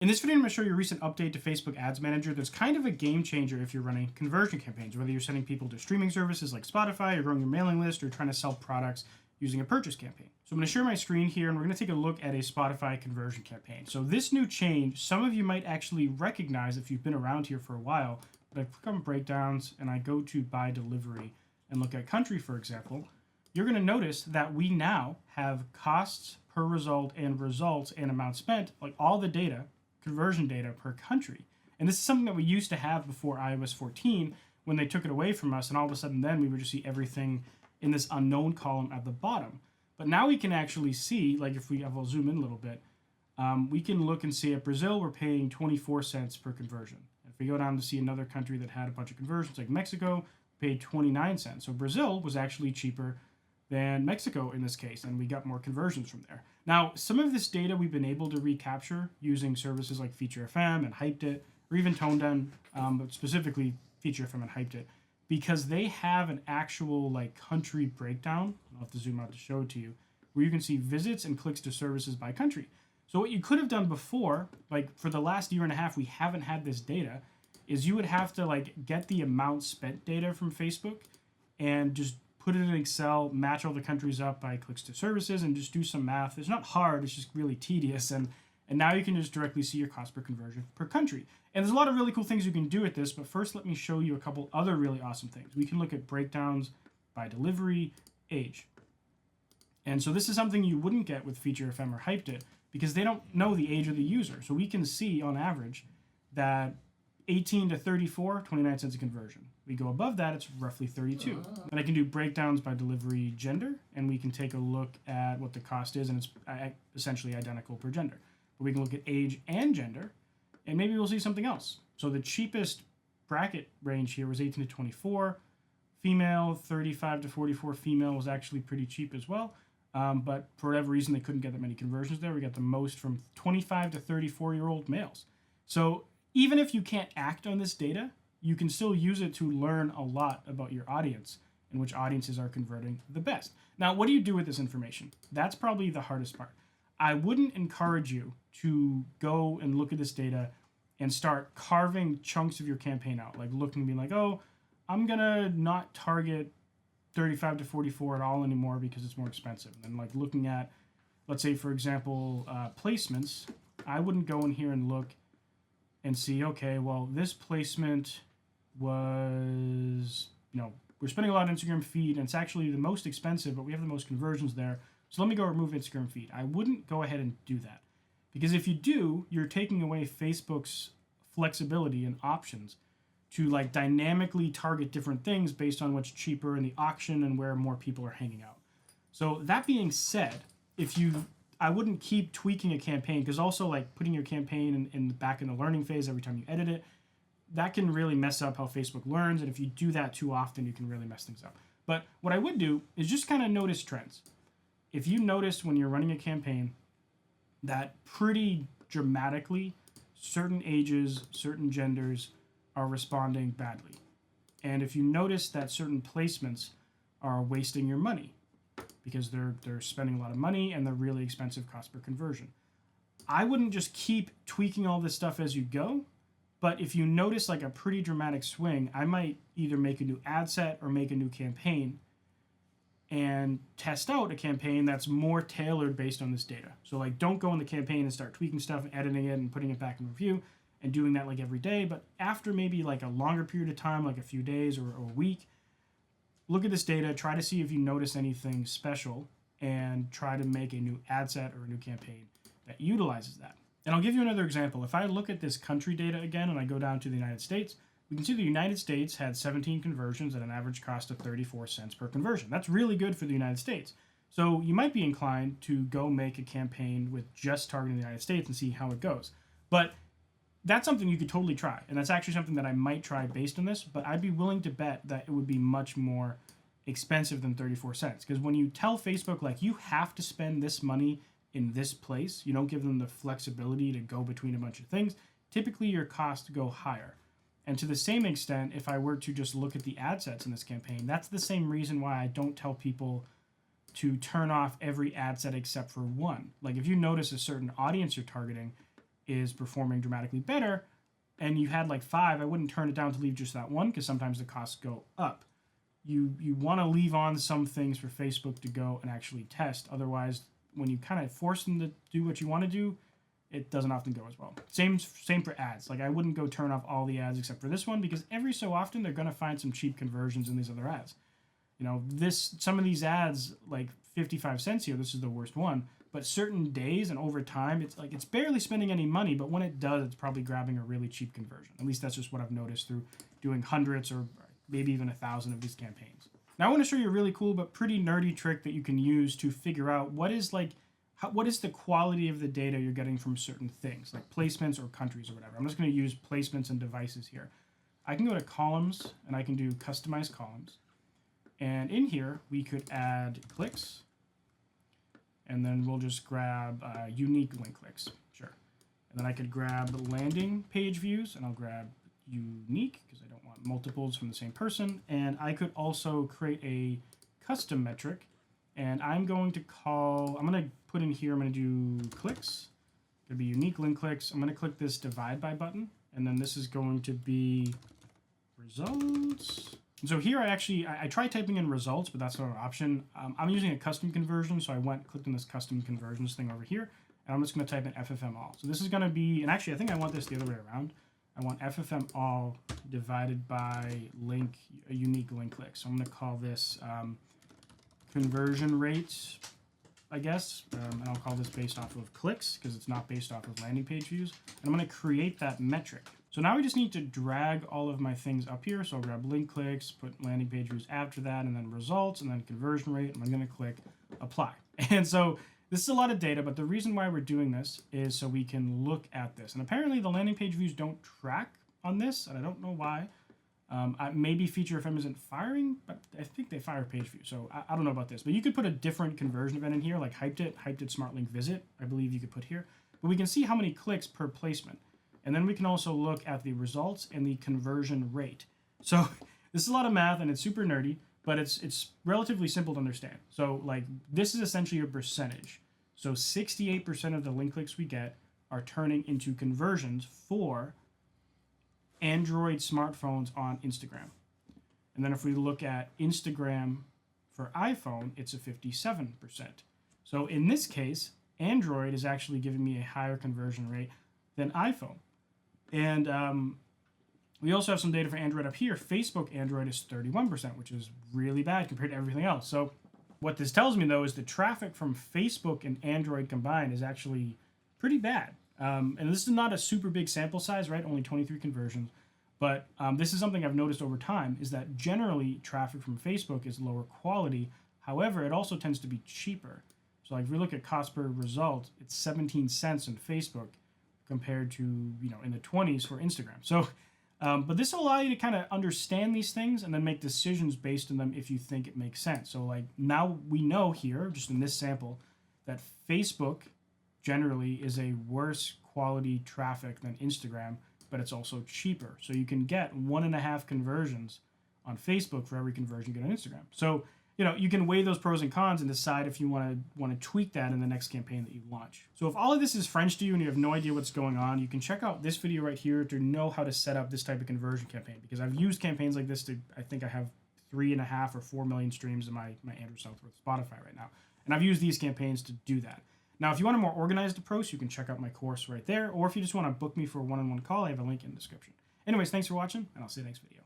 In this video, I'm going to show you a recent update to Facebook Ads Manager that's kind of a game changer if you're running conversion campaigns, whether you're sending people to streaming services like Spotify, or growing your mailing list, or trying to sell products using a purchase campaign. So I'm going to share my screen here, and we're going to take a look at a Spotify conversion campaign. So this new change, some of you might actually recognize if you've been around here for a while, but I click on breakdowns and I go to by delivery and look at country, for example, you're going to notice that we now have costs per result and results and amount spent, like all the data, conversion data per country. And this is something that we used to have before iOS 14 when they took it away from us, and all of a sudden then we would just see everything in this unknown column at the bottom. But now we can actually see, like if we'll zoom in a little bit, we can look and see at Brazil we're paying 24 cents per conversion. If we go down to see another country that had a bunch of conversions like Mexico, paid 29 cents. So Brazil was actually cheaper than Mexico in this case, and we got more conversions from there. Now, some of this data we've been able to recapture using services like Feature FM and Hyped It, or even Tone Down, but specifically Feature FM and Hyped It, because they have an actual like country breakdown. I'll have to zoom out to show it to you, where you can see visits and clicks to services by country. So what you could have done before, like for the last year and a half, we haven't had this data, is you would have to like get the amount spent data from Facebook and just put it in Excel, match all the countries up by clicks to services, and just do some math. It's not hard, it's just really tedious. And now you can just directly see your cost per conversion per country. And there's a lot of really cool things you can do with this, but first let me show you a couple other really awesome things. We can look at breakdowns by delivery, age. And so this is something you wouldn't get with Feature FM or Hyped It because they don't know the age of the user. So we can see on average that 18 to 34, 29 cents a conversion. We go above that, it's roughly 32. And I can do breakdowns by delivery gender, and we can take a look at what the cost is, and it's essentially identical per gender. But we can look at age and gender, and maybe we'll see something else. So the cheapest bracket range here was 18 to 24. Female, 35 to 44 female was actually pretty cheap as well. But for whatever reason, they couldn't get that many conversions there. We got the most from 25 to 34-year-old males. So even if you can't act on this data, you can still use it to learn a lot about your audience and which audiences are converting the best. Now, what do you do with this information? That's probably the hardest part. I wouldn't encourage you to go and look at this data and start carving chunks of your campaign out, like looking and being like, oh, I'm going to not target 35 to 44 at all anymore because it's more expensive. And like looking at, let's say, for example, placements, I wouldn't go in here and look and see, okay, well, this placement was, we're spending a lot on Instagram feed, and it's actually the most expensive, but we have the most conversions there. So let me go remove Instagram feed. I wouldn't go ahead and do that. Because if you do, you're taking away Facebook's flexibility and options to like dynamically target different things based on what's cheaper in the auction and where more people are hanging out. So that being said, I wouldn't keep tweaking a campaign, because also like putting your campaign in back in the learning phase every time you edit it, that can really mess up how Facebook learns. And if you do that too often, you can really mess things up. But what I would do is just kind of notice trends. If you notice when you're running a campaign that pretty dramatically certain ages, certain genders are responding badly, and if you notice that certain placements are wasting your money because they're spending a lot of money and they're really expensive cost per conversion, I wouldn't just keep tweaking all this stuff as you go. But if you notice like a pretty dramatic swing, I might either make a new ad set or make a new campaign and test out a campaign that's more tailored based on this data. So like don't go in the campaign and start tweaking stuff and editing it and putting it back in review and doing that like every day. But after maybe like a longer period of time, like a few days or a week, look at this data, try to see if you notice anything special, and try to make a new ad set or a new campaign that utilizes that. And I'll give you another example. If I look at this country data again and I go down to the United States, we can see the United States had 17 conversions at an average cost of 34 cents per conversion. That's really good for the United States. So you might be inclined to go make a campaign with just targeting the United States and see how it goes. But that's something you could totally try. And that's actually something that I might try based on this, but I'd be willing to bet that it would be much more expensive than 34 cents. Because when you tell Facebook, like, you have to spend this money in this place, you don't give them the flexibility to go between a bunch of things, typically your costs go higher. And to the same extent, if I were to just look at the ad sets in this campaign, that's the same reason why I don't tell people to turn off every ad set except for one. Like if you notice a certain audience you're targeting is performing dramatically better, and you had like 5, I wouldn't turn it down to leave just that one, because sometimes the costs go up. You want to leave on some things for Facebook to go and actually test. Otherwise, when you kind of force them to do what you want to do, it doesn't often go as well. Same for ads. Like, I wouldn't go turn off all the ads except for this one, because every so often they're going to find some cheap conversions in these other ads. You know, some of these ads, like 55 cents here, this is the worst one, but certain days and over time, it's barely spending any money, but when it does, it's probably grabbing a really cheap conversion. At least that's just what I've noticed through doing hundreds or maybe even 1,000 of these campaigns. Now I want to show you a really cool but pretty nerdy trick that you can use to figure out what is the quality of the data you're getting from certain things, like placements or countries or whatever. I'm just going to use placements and devices here. I can go to columns and I can do customize columns. And in here, we could add clicks. And then we'll just grab unique link clicks. Sure. And then I could grab landing page views, and I'll grab unique because I don't want multiples from the same person. And I could also create a custom metric. And I'm going to put in here, I'm going to do clicks. It's going to be unique link clicks. I'm going to click this divide by button. And then this is going to be results. And so here I tried typing in results, but that's not an option. I'm using a custom conversion, so I clicked on this custom conversions thing over here, and I'm just going to type in FFM all. So this is going to be, and actually I think I want this the other way around. I want FFM all divided by unique link click. So I'm going to call this conversion rates, I guess, and I'll call this based off of clicks because it's not based off of landing page views. And I'm going to create that metric. So now we just need to drag all of my things up here. So I'll grab link clicks, put landing page views after that, and then results, and then conversion rate, and I'm going to click apply. And so this is a lot of data, but the reason why we're doing this is so we can look at this. And apparently the landing page views don't track on this, and I don't know why. Maybe feature FM isn't firing, but I think they fire page view. So I don't know about this, but you could put a different conversion event in here, like hyped it smart link visit, I believe you could put here. But we can see how many clicks per placement. And then we can also look at the results and the conversion rate. So this is a lot of math and it's super nerdy, but it's relatively simple to understand. So like this is essentially a percentage. So 68% of the link clicks we get are turning into conversions for Android smartphones on Instagram. And then if we look at Instagram for iPhone, it's a 57%. So in this case, Android is actually giving me a higher conversion rate than iPhone. And we also have some data for Android up here. Facebook Android is 31%, which is really bad compared to everything else. So what this tells me, though, is the traffic from Facebook and Android combined is actually pretty bad. And this is not a super big sample size, right? Only 23 conversions. But this is something I've noticed over time, is that generally traffic from Facebook is lower quality. However, it also tends to be cheaper. So like if we look at cost per result, it's 17 cents on Facebook compared to, in the 20s for Instagram. So, but this will allow you to kind of understand these things and then make decisions based on them if you think it makes sense. So like now we know here, just in this sample, that Facebook generally is a worse quality traffic than Instagram, but it's also cheaper. So you can get 1.5 conversions on Facebook for every conversion you get on Instagram. So, you can weigh those pros and cons and decide if you want to tweak that in the next campaign that you launch. So if all of this is French to you and you have no idea what's going on, you can check out this video right here to know how to set up this type of conversion campaign, because I've used campaigns like this I think I have 3.5 or 4 million streams in my Andrew Southworth Spotify right now. And I've used these campaigns to do that. Now, if you want a more organized approach, you can check out my course right there. Or if you just want to book me for a one-on-one call, I have a link in the description. Anyways, thanks for watching, and I'll see you next video.